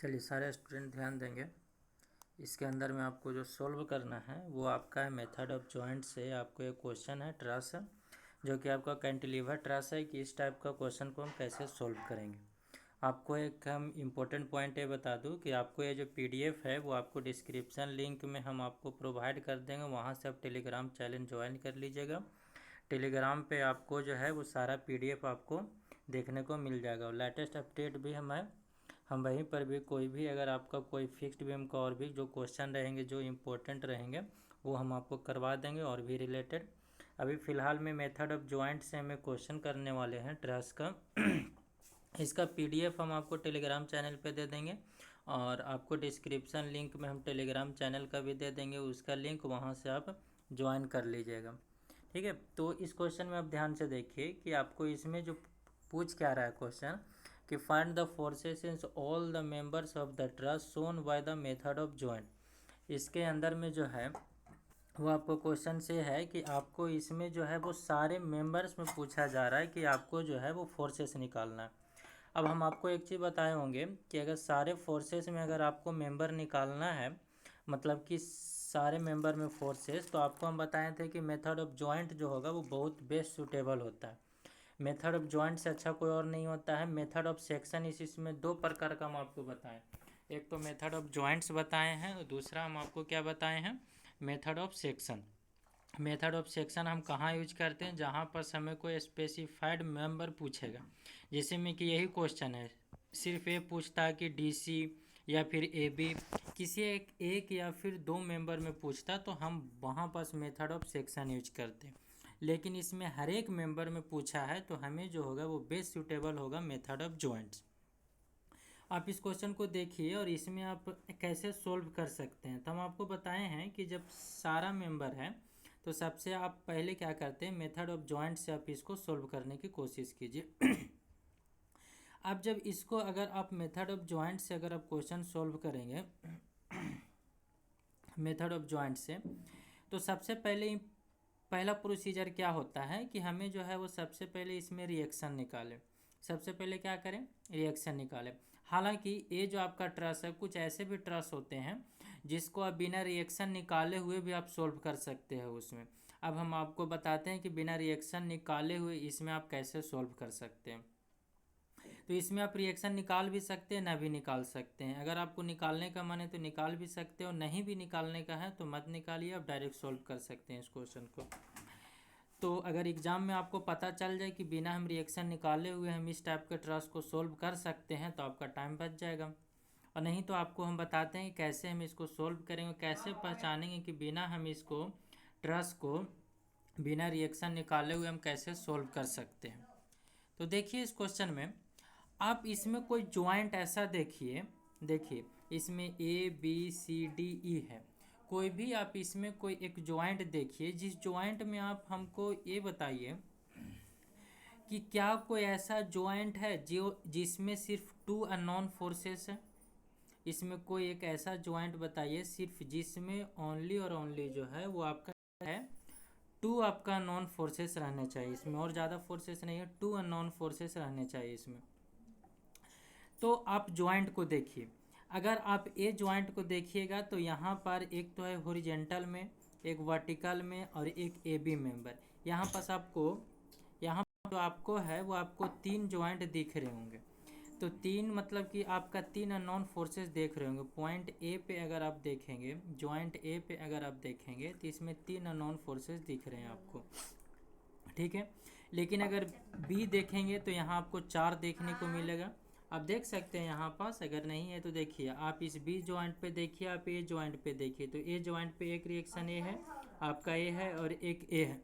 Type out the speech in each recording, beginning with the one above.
चलिए सारे स्टूडेंट ध्यान देंगे। इसके अंदर में आपको जो सोल्व करना है वो आपका है मेथड ऑफ जॉइंट से। आपको एक क्वेश्चन है ट्रस, जो कि आपका कैंटिलीवर ट्रस है कि इस टाइप का क्वेश्चन को हम कैसे सोल्व करेंगे। आपको एक हम इम्पोर्टेंट पॉइंट ये बता दूं कि आपको ये जो पीडीएफ है वो आपको डिस्क्रिप्शन लिंक में हम आपको प्रोवाइड कर देंगे, वहाँ से आप टेलीग्राम चैनल ज्वाइन कर लीजिएगा। टेलीग्राम पे आपको जो है वो सारा पीडीएफ आपको देखने को मिल जाएगा और लेटेस्ट अपडेट भी हम वहीं पर भी कोई भी अगर आपका कोई फिक्स्ड बीम का और भी जो क्वेश्चन रहेंगे जो इम्पोर्टेंट रहेंगे वो हम आपको करवा देंगे और भी रिलेटेड। अभी फ़िलहाल में मेथड ऑफ जॉइंट से हमें क्वेश्चन करने वाले हैं ट्रस का। इसका पीडीएफ हम आपको टेलीग्राम चैनल पे दे देंगे और आपको डिस्क्रिप्शन लिंक में हम टेलीग्राम चैनल का भी दे देंगे, उसका लिंक वहाँ से आप ज्वाइन कर लीजिएगा। ठीक है, तो इस क्वेश्चन में आप ध्यान से देखिए कि आपको इसमें जो पूछ क्या रहा है क्वेश्चन कि find the forces in all the members of the trust shown by the method of joint. इसके अंदर में जो है वो आपको क्वेश्चन से है कि आपको इसमें जो है वो सारे मेंबर्स में पूछा जा रहा है कि आपको जो है वो फोर्सेस निकालना है। अब हम आपको एक चीज़ बताए होंगे कि अगर सारे फोर्सेस में अगर आपको मेंबर निकालना है, मतलब कि सारे मेंबर में फोर्सेस, तो आपको हम बताए थे कि मेथड ऑफ जॉइंट जो होगा वो बहुत बेस्ट सूटेबल होता है। मेथड ऑफ जॉइंट से अच्छा कोई और नहीं होता है। मेथड ऑफ सेक्शन इसमें दो प्रकार का हम आपको बताएं, एक तो मेथड ऑफ जॉइंट्स बताए हैं और दूसरा हम आपको क्या बताए हैं, method of section. Method of section हम कहाँ यूज करते हैं, जहाँ पर हमें कोई स्पेसिफाइड मेंबर पूछेगा, जैसे में कि यही क्वेश्चन है, सिर्फ ये पूछता है कि डीसी या फिर एबी, किसी एक या फिर दो मेंबर में पूछता तो हम वहाँ पर मेथड ऑफ सेक्शन यूज करते हैं। लेकिन इसमें हर एक मेंबर में पूछा है तो हमें जो होगा वो बेस्ट सूटेबल होगा मेथड ऑफ जॉइंट्स। आप इस क्वेश्चन को देखिए और इसमें आप कैसे सोल्व कर सकते हैं। तो हम आपको बताए हैं कि जब सारा मेंबर है तो सबसे आप पहले क्या करते हैं, मेथड ऑफ जॉइंट से आप इसको सोल्व करने की कोशिश कीजिए। अब जब इसको अगर आप मेथड ऑफ जॉइंट से अगर आप क्वेश्चन सोल्व करेंगे मेथड ऑफ जॉइंट से, तो सबसे पहला प्रोसीजर क्या होता है कि हमें जो है वो सबसे पहले इसमें रिएक्शन निकालें। सबसे पहले क्या करें, रिएक्शन निकालें। हालांकि ये जो आपका ट्रस है, कुछ ऐसे भी ट्रस होते हैं जिसको आप बिना रिएक्शन निकाले हुए भी आप सोल्व कर सकते हैं उसमें। अब हम आपको बताते हैं कि बिना रिएक्शन निकाले हुए इसमें आप कैसे सोल्व कर सकते हैं। तो इसमें आप रिएक्शन निकाल भी सकते हैं, ना भी निकाल सकते हैं। अगर आपको निकालने का मन है तो निकाल भी सकते हो, नहीं भी निकालने का है तो मत निकालिए, आप डायरेक्ट सोल्व कर सकते हैं इस क्वेश्चन को। तो अगर एग्ज़ाम में आपको पता चल जाए कि बिना हम रिएक्शन निकाले हुए हम इस टाइप के ट्रस को सोल्व कर सकते हैं तो आपका टाइम बच जाएगा। और नहीं तो आपको हम बताते हैं कि कैसे हम इसको सोल्व करेंगे, कैसे पहचानेंगे कि बिना हम इसको ट्रस को बिना रिएक्शन निकाले हुए हम कैसे सोल्व कर सकते हैं। तो देखिए इस क्वेश्चन में आप इसमें कोई ज्वाइंट ऐसा देखिए इसमें A B C D E है, कोई भी आप इसमें कोई एक ज्वाइंट देखिए, जिस ज्वाइंट में आप हमको ये बताइए कि क्या कोई ऐसा ज्वाइंट है जो जिसमें सिर्फ टू अननोन फोर्सेस है। इसमें कोई एक ऐसा ज्वाइंट बताइए सिर्फ जिसमें ओनली और ओनली जो है वो आपका है टू आपका नॉन फोर्सेस रहने चाहिए, इसमें और ज़्यादा फोर्सेस नहीं है, टू अननोन फोर्सेस रहने चाहिए इसमें। तो आप ज्वाइंट को देखिए, अगर आप ए ज्वाइंट को देखिएगा तो यहाँ पर एक तो है हॉरिजेंटल में, एक वर्टिकल में और एक ए बी मेंबर। यहाँ पर जो आपको है वो आपको तीन ज्वाइंट दिख रहे होंगे। तो तीन मतलब कि आपका तीन अननोन फोर्सेस देख रहे होंगे। पॉइंट ए पे अगर आप देखेंगे, ज्वाइंट ए पे अगर आप देखेंगे तो इसमें तीन अननोन फोर्सेस दिख रहे हैं आपको, ठीक है। लेकिन अगर बी देखेंगे तो यहाँ आपको चार देखने को मिलेगा। आप देख सकते हैं यहाँ पास, अगर नहीं है तो देखिए आप इस बी ज्वाइंट पे देखिए, आप ए ज्वाइंट पे देखिए, तो ए ज्वाइंट पे एक रिएक्शन ए है, आपका ए है और एक ए है।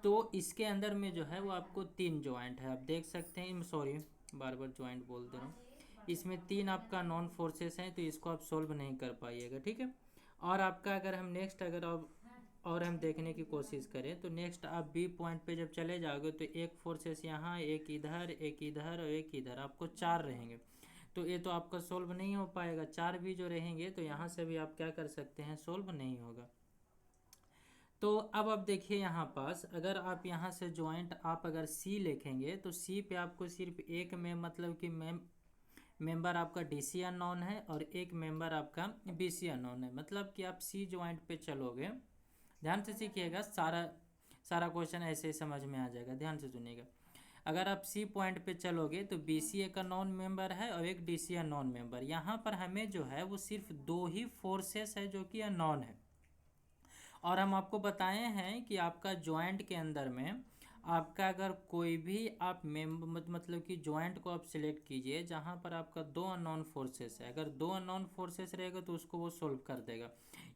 तो इसके अंदर में जो है वो आपको तीन ज्वाइंट है, आप देख सकते हैं। सॉरी, बार बार ज्वाइंट बोल दे रहा हूँ। इसमें तीन आपका नॉन फोर्सेस हैं तो इसको आप सोल्व नहीं कर पाइएगा, ठीक है। और आपका अगर हम नेक्स्ट अगर आप और हम देखने की कोशिश करें तो नेक्स्ट आप बी पॉइंट पे जब चले जाओगे तो एक फोर्सेस यहाँ, एक इधर और एक इधर, आपको चार रहेंगे। तो ये तो आपका सोल्व नहीं हो पाएगा, चार भी जो रहेंगे तो यहाँ से भी आप क्या कर सकते हैं, सोल्व नहीं होगा। तो अब आप देखिए यहाँ पास, अगर आप यहाँ से ज्वाइंट आप अगर सी लिखेंगे तो सी पे आपको सिर्फ एक में मतलब कि मेंबर आपका डी सी अननोन है और एक मेंबर आपका बी सी अननोन है। मतलब कि आप सी ज्वाइंट पे चलोगे, ध्यान से सीखिएगा, सारा सारा क्वेश्चन ऐसे ही समझ में आ जाएगा, ध्यान से सुनिएगा। अगर आप सी पॉइंट पे चलोगे तो बी सी एक नॉन मेंबर है और एक डी सी नॉन मेंबर। यहाँ पर हमें जो है वो सिर्फ दो ही फोर्सेस है जो कि नॉन है। और हम आपको बताए हैं कि आपका ज्वाइंट के अंदर में आपका अगर कोई भी आप मतलब कि ज्वाइंट को आप सिलेक्ट कीजिए जहाँ पर आपका दो अननोन फोर्सेस है, अगर दो अननोन फोर्सेस रहेगा तो उसको वो सोल्व कर देगा।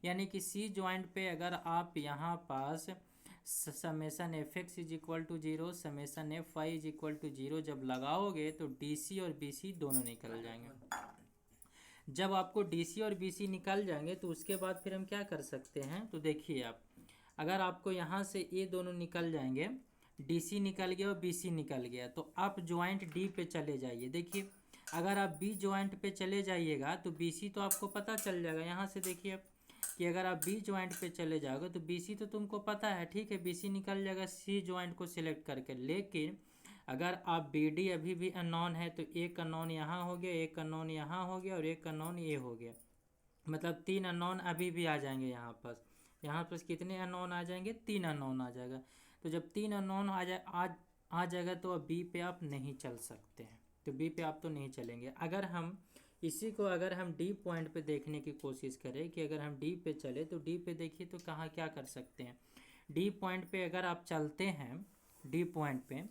यानी कि सी ज्वाइंट पे अगर आप यहाँ पास summation F x is equal to zero, summation F Y is equal to zero जब लगाओगे तो डी सी और बी सी दोनों निकल जाएंगे। जब आपको डी सी और बी सी निकल जाएंगे तो उसके बाद फिर हम क्या कर सकते हैं, तो देखिए आप, अगर आपको यहाँ से ये दोनों निकल जाएंगे, डी सी निकल गया और बी सी निकल गया, तो आप ज्वाइंट डी पे चले जाइए। देखिए अगर आप बी ज्वाइंट पे चले जाइएगा तो बी सी तो आपको पता चल जाएगा। यहाँ से देखिए कि अगर आप बी ज्वाइंट पे चले जाओगे तो बी सी तो तुमको पता है, ठीक है, बी सी निकल जाएगा सी ज्वाइंट को सिलेक्ट करके। लेकिन अगर आप बी डी अभी भी अननोन है तो एक अननोन यहाँ हो गया, एक अननोन यहाँ हो गया और एक अननोन ये हो गया, मतलब तीन अननोन अभी भी आ जाएंगे यहाँ पास। यहाँ पास कितने अननोन आ जाएंगे, तीन अननोन आ जाएगा। तो जब तीन अननोन आ जाएगा तो अब बी पे आप नहीं चल सकते हैं, तो बी पे आप तो नहीं चलेंगे। अगर हम इसी को अगर हम डी पॉइंट पे देखने की कोशिश करें कि अगर हम डी पे चले तो डी पे देखिए तो कहाँ क्या कर सकते हैं। डी पॉइंट पे अगर आप चलते हैं डी पॉइंट पे,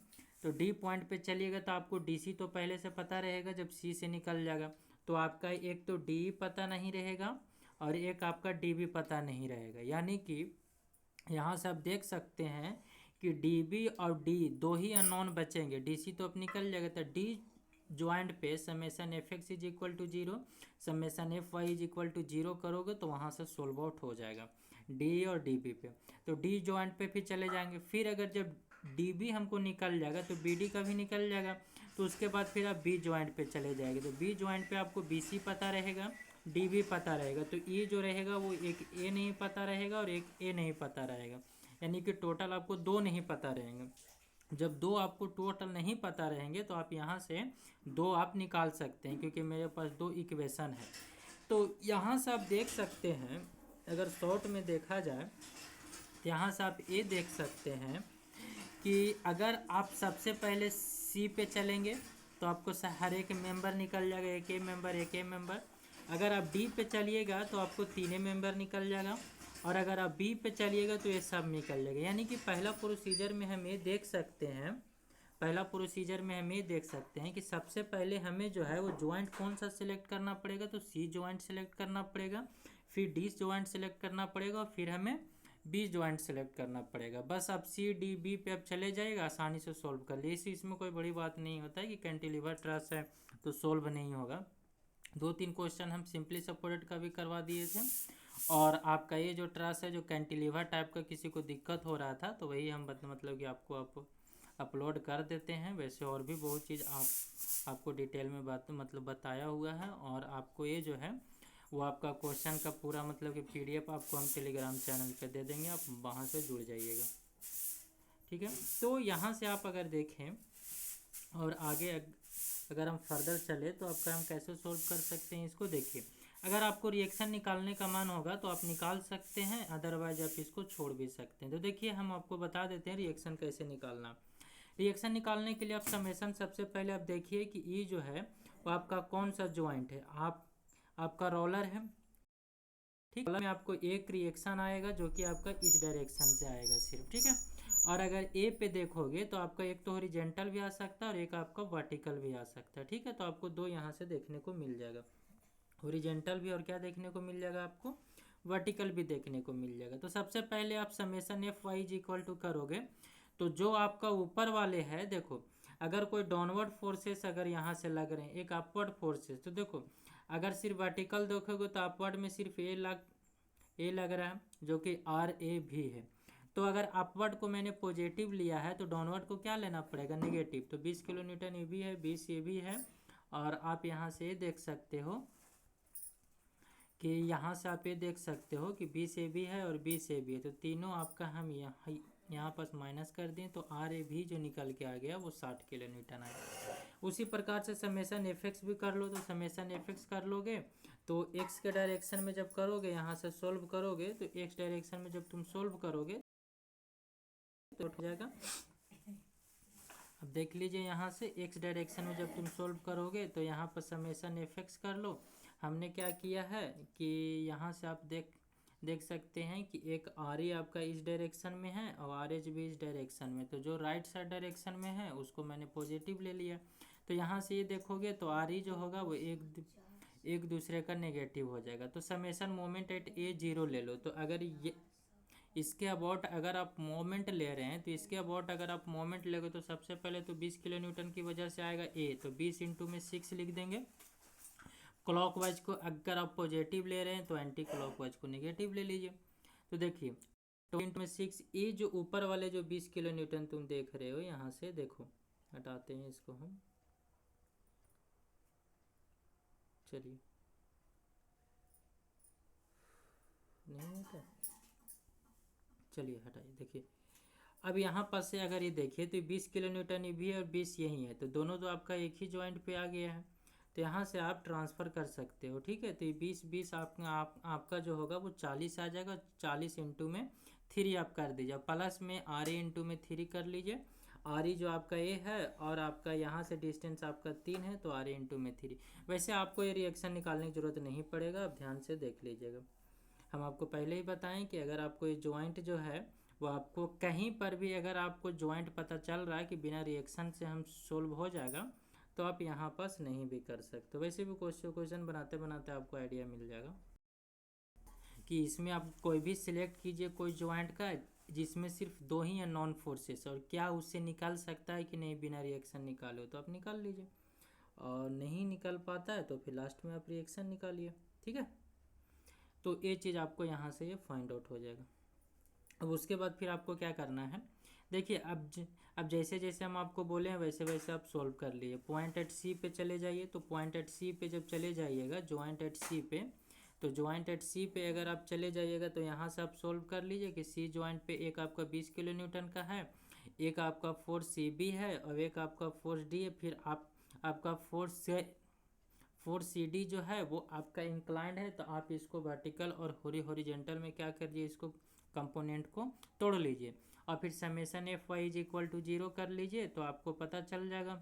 तो डी पॉइंट पे चलिएगा तो आपको डी सी तो पहले से पता रहेगा जब सी से निकल जाएगा, तो आपका एक तो डी पता नहीं रहेगा और एक आपका डी भी पता नहीं रहेगा। यानी कि यहाँ से आप देख सकते हैं कि डी बी और डी दो ही अननोन बचेंगे, डी सी तो अब निकल जाएगा। तो डी ज्वाइंट पे summation F x is equal to zero, summation F Y is equal to zero करोगे तो वहाँ से सोल्व आउट हो जाएगा डी और डी बी पे। तो डी ज्वाइंट पे फिर चले जाएंगे, फिर अगर जब डी बी हमको निकल जाएगा तो बी डी का भी निकल जाएगा, तो उसके बाद फिर आप बी ज्वाइंट पे चले जाएंगे। तो बी ज्वाइंट पे आपको बी सी पता रहेगा, डी भी पता रहेगा, तो ये जो रहेगा वो एक ए नहीं पता रहेगा और एक ए नहीं पता रहेगा, यानी कि टोटल आपको दो नहीं पता रहेंगे। जब दो आपको टोटल नहीं पता रहेंगे तो आप यहाँ से दो आप निकाल सकते हैं, क्योंकि मेरे पास दो इक्वेशन है। तो यहाँ से आप देख सकते हैं, अगर शॉर्ट में देखा जाए तो यहाँ से आप ये देख सकते हैं कि अगर आप सबसे पहले सी पे चलेंगे तो आपको हर एक मेंबर निकल जाएगा, एक ए मेंबर एक ए मेंबर। अगर आप डी पे चलिएगा तो आपको तीन मेंबर निकल जाएगा, और अगर आप बी पे चलिएगा तो ये सब निकल जाएगा। यानी कि पहला प्रोसीजर में हम ये देख सकते हैं, पहला प्रोसीजर में हम ये देख सकते हैं कि सबसे पहले हमें जो है वो ज्वाइंट कौन सा सिलेक्ट करना पड़ेगा, तो सी ज्वाइंट सिलेक्ट करना पड़ेगा, फिर डी ज्वाइंट सिलेक्ट करना पड़ेगा और फिर हमें बी ज्वाइंट सेलेक्ट करना पड़ेगा। बस आप सी डी बी पे अब चले जाएगा, आसानी से सोल्व कर लिए। इसमें कोई बड़ी बात नहीं होता है कि कैंटिलीवर ट्रस है तो सोल्व नहीं होगा। दो तीन क्वेश्चन हम सिंपली सपोर्टेड का भी करवा दिए थे, और आपका ये जो ट्रस है जो कैंटिलीवर टाइप का किसी को दिक्कत हो रहा था तो वही हम मतलब कि आपको अपलोड कर देते हैं। वैसे और भी बहुत चीज़ आपको डिटेल में मतलब बताया हुआ है, और आपको ये जो है वो आपका क्वेश्चन का पूरा मतलब कि पीडीएफ आपको हम टेलीग्राम चैनल पे दे देंगे, आप वहाँ से जुड़ जाइएगा, ठीक है। तो यहाँ से आप अगर देखें और आगे अगर हम फर्दर चले तो आपका हम कैसे सोल्व कर सकते हैं इसको देखिए। अगर आपको रिएक्शन निकालने का मन होगा तो आप निकाल सकते हैं, अदरवाइज आप इसको छोड़ भी सकते हैं। तो देखिए हम आपको बता देते हैं रिएक्शन कैसे निकालना। रिएक्शन निकालने के लिए आप समेसन सबसे पहले आप देखिए कि ये जो है वो आपका कौन सा ज्वाइंट है, आपका रोलर है, ठीक है। में आपको एक रिएक्शन आएगा जो कि आपका इस डायरेक्शन से आएगा सिर्फ, ठीक है। और अगर ए पे देखोगे तो आपका एक तो हॉरिजॉन्टल भी आ सकता है और एक आपका वर्टिकल भी आ सकता है, ठीक है। तो आपको दो यहाँ से देखने को मिल जाएगा, हॉरिजॉन्टल भी और क्या देखने को मिल जाएगा, आपको वर्टिकल भी देखने को मिल जाएगा। तो सबसे पहले आप summation F Y is equal to करोगे तो जो आपका ऊपर वाले है, देखो अगर कोई डाउनवर्ड फोर्सेस अगर यहाँ से लग रहे हैं, एक अपवर्ड फोर्सेस, तो देखो अगर सिर्फ वर्टिकल देखोगे तो अपवर्ड में सिर्फ ए लग रहा है जो कि आर ए भी है। तो अगर अपवर्ड को मैंने पॉजिटिव लिया है तो डाउनवर्ड को क्या लेना पड़ेगा, नेगेटिव। तो 20 किलो न्यूटन ये भी है, 20 ये भी है, और आप यहाँ से देख सकते हो कि यहाँ से आप ये देख सकते हो कि बी से बी है और बी से बी है, तो तीनों आपका हम यहाँ पास माइनस कर दें तो आर ए भी जो निकल के आ गया वो 60 किलो न्यूटन आया। उसी प्रकार से समेसन एफ एक्स भी कर लो, तो समेसन एफ एक्स कर लोगे तो एक्स के डायरेक्शन में जब करोगे, यहाँ से सोल्व करोगे तो एक्स डायरेक्शन में जब तुम सोल्व करोगे तो उठ जाएगा। अब देख लीजिए यहाँ से एक्स डायरेक्शन में जब तुम सोल्व करोगे तो यहाँ पर समेसन एफ एक्स कर लो। हमने क्या किया है कि यहाँ से आप देख सकते हैं कि एक आर ई आपका इस डायरेक्शन में है और आर एच भी इस डायरेक्शन में, तो जो राइट साइड डायरेक्शन में है उसको मैंने पॉजिटिव ले लिया। तो यहाँ से ये देखोगे तो आर ई जो होगा वो एक दूसरे का नेगेटिव हो जाएगा। तो समेसन मोमेंट एट ए 0 ले लो। तो अगर ये इसके अबाउट अगर आप मोमेंट ले रहे हैं तो इसके अबाउट अगर आप मोमेंट लेंगे तो सबसे पहले तो 20 किलो न्यूटन की वजह से आएगा ए, तो 20 इंटू में 6 लिख देंगे। क्लॉकवाइज को अगर आप पॉजिटिव ले रहे हैं तो एंटी क्लॉकवाइज को नेगेटिव ले लीजिए। तो देखिए 2 इंटू में 6, ये जो ऊपर वाले जो 20 किलो न्यूटन तुम देख रहे हो यहाँ से देखो, हटाते हैं इसको हम, चलिए नहीं होता, चलिए हटाइए। देखिए अब यहाँ पर से अगर ये देखिए तो 20 किलो न्यूटन ये भी है और 20 यही है, तो दोनों तो आपका एक ही जॉइंट पे आ गया है, तो यहाँ से आप ट्रांसफ़र कर सकते हो। ठीक है, तो ये 20 आपका जो होगा वो 40 आ जाएगा। 40 इंटू में 3 आप कर दीजिए, प्लस में आर ए इंटू में 3 कर लीजिए। आर ई जो आपका ए है और आपका यहाँ से डिस्टेंस आपका 3 है, तो आर ए इंटू में 3। वैसे आपको ये रिएक्शन निकालने की ज़रूरत नहीं पड़ेगा, आप ध्यान से देख लीजिएगा। हम आपको पहले ही बताएं कि अगर आपको ये जॉइंट जो है वो आपको कहीं पर भी अगर आपको जॉइंट पता चल रहा है कि बिना रिएक्शन से हम सोल्व हो जाएगा, तो आप यहाँ पास नहीं भी कर सकते। वैसे भी क्वेश्चन बनाते बनाते आपको आइडिया मिल जाएगा कि इसमें आप कोई भी सिलेक्ट कीजिए कोई जॉइंट का जिसमें सिर्फ 2 ही है नॉन फोर्सेस, और क्या उससे निकाल सकता है कि नहीं बिना रिएक्शन निकाले, तो आप निकाल लीजिए, और नहीं निकल पाता है तो फिर लास्ट में आप रिएक्शन निकालिए। ठीक है, तो ये चीज़ आपको यहाँ से ये फाइंड आउट हो जाएगा। अब उसके बाद फिर आपको क्या करना है, देखिए अब जैसे जैसे हम आपको बोले हैं वैसे वैसे आप सोल्व कर लिए। पॉइंट एट सी पे चले जाइए, तो पॉइंट एट सी पे जब चले जाइएगा जॉइंट एट सी पे, तो जॉइंट एट सी पे अगर आप चले जाइएगा तो यहाँ से आप सोल्व कर लीजिए कि सी जॉइंट पे एक आपका 20 किलो न्यूटन का है, एक आपका फोर्स सी बी है और एक आपका फोर्स डी है। फिर आपका फोर्स सी डी जो है वो आपका इंक्लाइंड है, तो आप इसको वर्टिकल और हॉरिजॉन्टल में क्या करिए, इसको कंपोनेंट को तोड़ लीजिए और फिर summation F Y is equal to 0 कर लीजिए, तो आपको पता चल जाएगा।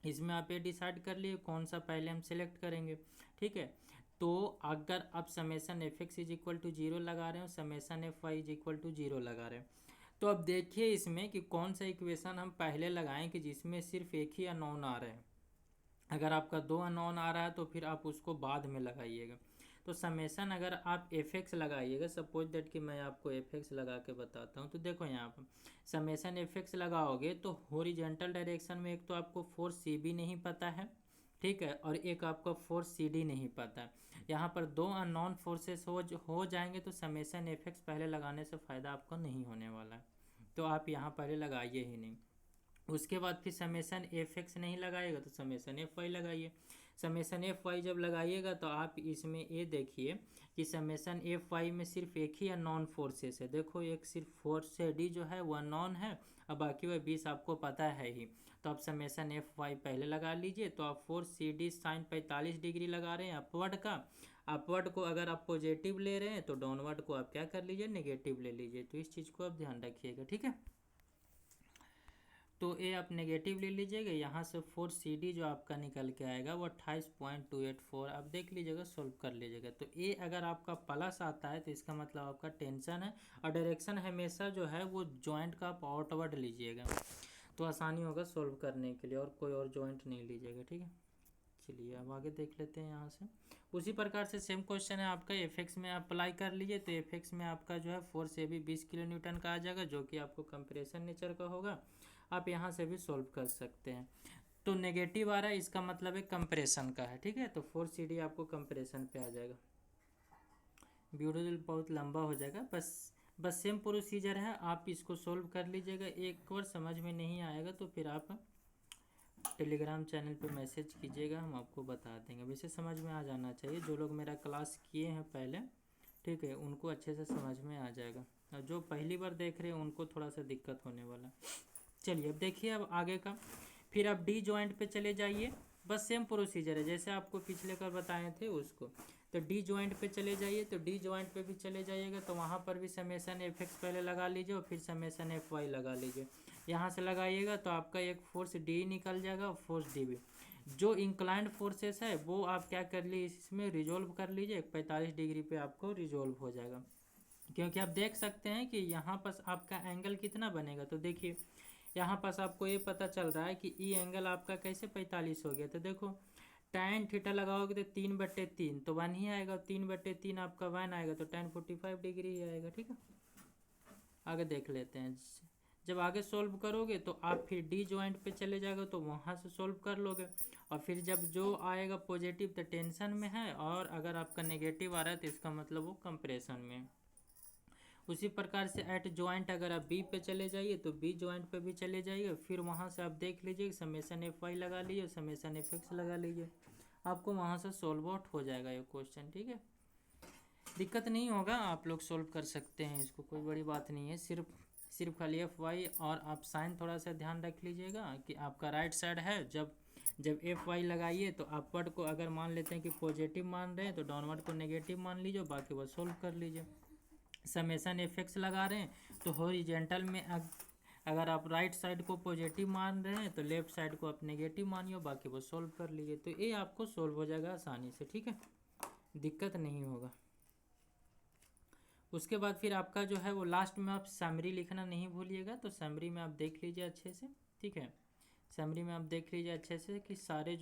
इसमें आप ये डिसाइड कर लिए कौन सा पहले हम सिलेक्ट करेंगे। ठीक है, तो अगर आप summation F x is equal to 0 लगा रहे हो, summation F Y is equal to 0 लगा रहे हैं, तो अब देखिए इसमें कि कौन सा इक्वेशन हम पहले लगाएं कि जिसमें सिर्फ एक ही अननोन आ रहे हैं। अगर आपका 2 अननोन आ रहा है तो फिर आप उसको बाद में लगाइएगा। तो समेसन अगर आप एफ एक्स लगाइएगा, सपोज दैट कि मैं आपको एफ एक्स लगा के बताता हूँ, तो देखो यहाँ पर समेसन एफ एक्स लगाओगे तो हॉरिजॉन्टल डायरेक्शन में एक तो आपको फोर्स सी बी नहीं पता है, ठीक है, और एक आपका फोर्स सी डी नहीं पता है। यहाँ पर 2 अननोन फोर्सेस हो जाएंगे, तो समेसन एफ एक्स पहले लगाने से फ़ायदा आपको नहीं होने वाला है, तो आप यहाँ पहले लगाइए ही नहीं। उसके बाद फिर समेसन एफ एक्स नहीं लगाएगा तो समेसन एफ वाई लगाइए। समेसन एफ वाई जब लगाइएगा तो आप इसमें ये देखिए कि समेसन एफ वाई में सिर्फ एक ही अननोन फोर्सेस है। देखो एक सिर्फ फोर्स डी जो है वो अननोन है और बाकी वह 20 आपको पता है ही, तो आप समेसन एफ वाई पहले लगा लीजिए। तो आप force C D sine 45 degree लगा रहे हैं अपवर्ड का, अपवर्ड को अगर आप पॉजिटिव ले रहे हैं तो डाउनवर्ड को आप क्या कर लीजिए, नेगेटिव ले लीजिए। तो इस चीज़ को आप ध्यान रखिएगा। ठीक है, तो ये आप नेगेटिव ले लीजिएगा। यहाँ से फोर्स सी डी जो आपका निकल के आएगा वो 28.284, आप देख लीजिएगा, सोल्व कर लीजिएगा। तो ये अगर आपका प्लस आता है तो इसका मतलब आपका टेंशन है, और डायरेक्शन हमेशा जो है वो जॉइंट का आप आउटवर्ड लीजिएगा, तो आसानी होगा सोल्व करने के लिए, और कोई और जॉइंट नहीं लीजिएगा। ठीक है, चलिए अब आगे देख लेते हैं। यहाँ से उसी प्रकार से सेम क्वेश्चन है आपका एफ एक्स में अप्लाई कर लीजिए। तो एफ एक्स में आपका जो है फोर्स ए भी 20 किलो न्यूटन का आ जाएगा, जो कि आपको कंप्रेशन नेचर का होगा। आप यहाँ से भी सॉल्व कर सकते हैं। तो नेगेटिव आ रहा है, इसका मतलब है कंप्रेशन का है। ठीक है, तो फोर्स सी डी आपको कंप्रेशन पे आ जाएगा। वीडियो बहुत लंबा हो जाएगा, बस सेम प्रोसीजर है, आप इसको सॉल्व कर लीजिएगा। एक बार समझ में नहीं आएगा तो फिर आप टेलीग्राम चैनल पे मैसेज कीजिएगा, हम आपको बता देंगे। वैसे समझ में आ जाना चाहिए, जो लोग मेरा क्लास किए हैं पहले, ठीक है, उनको अच्छे से समझ में आ जाएगा, और जो पहली बार देख रहे हैं उनको थोड़ा सा दिक्कत होने वाला। चलिए अब देखिए अब आगे का, फिर आप डी जॉइंट पे चले जाइए। बस सेम प्रोसीजर है जैसे आपको पिछले का बताए थे उसको। तो डी जॉइंट पे चले जाइए, तो डी जॉइंट पे भी चले जाइएगा तो वहाँ पर भी समेसन एफ एक्स पहले लगा लीजिए और फिर समेसन एफ वाई लगा लीजिए। यहाँ से लगाइएगा तो आपका एक फोर्स डी निकल जाएगा और फोर्स डी भी। जो इंक्लाइंड फोर्सेस है वो आप क्या कर लीजिए, इसमें रिजोल्व कर लीजिए, 45 डिग्री पे आपको रिजोल्व हो जाएगा। क्योंकि आप देख सकते हैं कि यहाँ पर आपका एंगल कितना बनेगा। तो देखिए यहाँ पास आपको ये पता चल रहा है कि ई एंगल आपका कैसे 45 हो गया। तो देखो tan थीटा लगाओगे तो 3/3 तो 1 ही आएगा, 3/3 आपका 1 आएगा, तो tan 45 डिग्री ही आएगा। ठीक है, आगे देख लेते हैं। जब आगे सोल्व करोगे तो आप फिर डी जॉइंट पे चले जाओगे तो वहाँ से सोल्व कर लोगे, और फिर जब जो आएगा पॉजिटिव तो टेंशन में है, और अगर आपका नेगेटिव आ रहा है तो इसका मतलब वो कंप्रेशन में है। उसी प्रकार से एट जॉइंट अगर आप बी पे चले जाइए तो बी जॉइंट पे भी चले जाइए, फिर वहाँ से आप देख लीजिए समेसन एफ वाई लगा लीजिए, समेसन एफ एक्स लगा लीजिए, आपको वहाँ से सोल्व आउट हो जाएगा ये क्वेश्चन। ठीक है, दिक्कत नहीं होगा, आप लोग सोल्व कर सकते हैं इसको, कोई बड़ी बात नहीं है। सिर्फ खाली एफ वाई और आप साइन थोड़ा सा ध्यान रख लीजिएगा कि आपका राइट साइड है। जब एफ वाई लगाइए तो अपवर्ड को अगर मान लेते हैं कि पॉजिटिव मान रहे हैं तो डाउनवर्ड को नेगेटिव मान लीजिए, बाकी वो सोल्व कर लीजिए। समेसन एफ एक्स लगा रहे हैं तो हॉरिजेंटल में अगर आप राइट साइड को पॉजिटिव मान रहे हैं तो लेफ्ट साइड को आप नेगेटिव मानिए, बाकी वो सोल्व कर लीजिए। तो ये आपको सोल्व हो जाएगा आसानी से। ठीक है, दिक्कत नहीं होगा। उसके बाद फिर आपका जो है वो लास्ट में आप समरी लिखना नहीं भूलिएगा। तो समरी में आप देख लीजिए अच्छे से। ठीक है, समरी में आप देख लीजिए अच्छे से कि सारे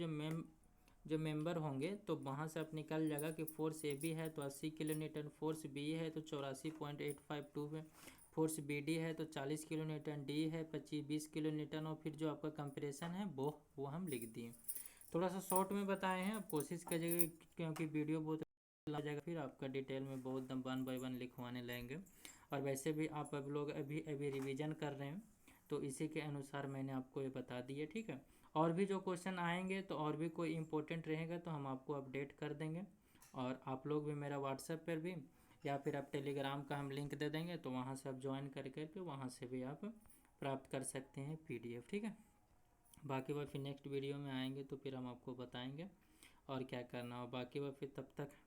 जो मेंबर होंगे तो वहाँ से आप निकल जाएगा कि फोर्स ए बी है तो 80 किलो न्यूटन, फोर्स बी है तो 84.852 है, फोर्स बी डी है तो 40 किलो न्यूटन, डी है 20 किलो न्यूटन, और फिर जो आपका कंप्रेशन है वो हम लिख दिए। थोड़ा सा शॉर्ट में बताए हैं, आप कोशिश कीजिएगा क्योंकि वीडियो बहुत लग जाएगा, फिर आपका डिटेल में बहुत 1 बाय 1 लिखवाने लगेंगे। और वैसे भी आप अब लोग अभी रिवीजन कर रहे हैं तो इसी के अनुसार मैंने आपको ये बता दिया। ठीक है, और भी जो क्वेश्चन आएंगे तो और भी कोई इम्पोर्टेंट रहेगा तो हम आपको अपडेट कर देंगे। और आप लोग भी मेरा व्हाट्सएप पर भी या फिर आप टेलीग्राम का हम लिंक दे देंगे तो वहाँ से आप ज्वाइन करके वहाँ से भी आप प्राप्त कर सकते हैं PDF। ठीक है, बाकी बार फिर नेक्स्ट वीडियो में आएंगे तो फिर हम आपको बताएंगे और क्या करना हो। बाकी बार फिर तब तक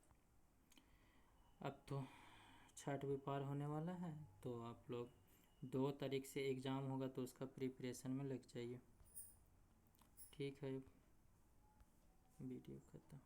अब तो छठ भी पार होने वाला है, तो आप लोग 2 तारीख से एग्ज़ाम होगा तो उसका प्रिपरेशन में लग जाइए। ठीक है, वीडियो खत्म।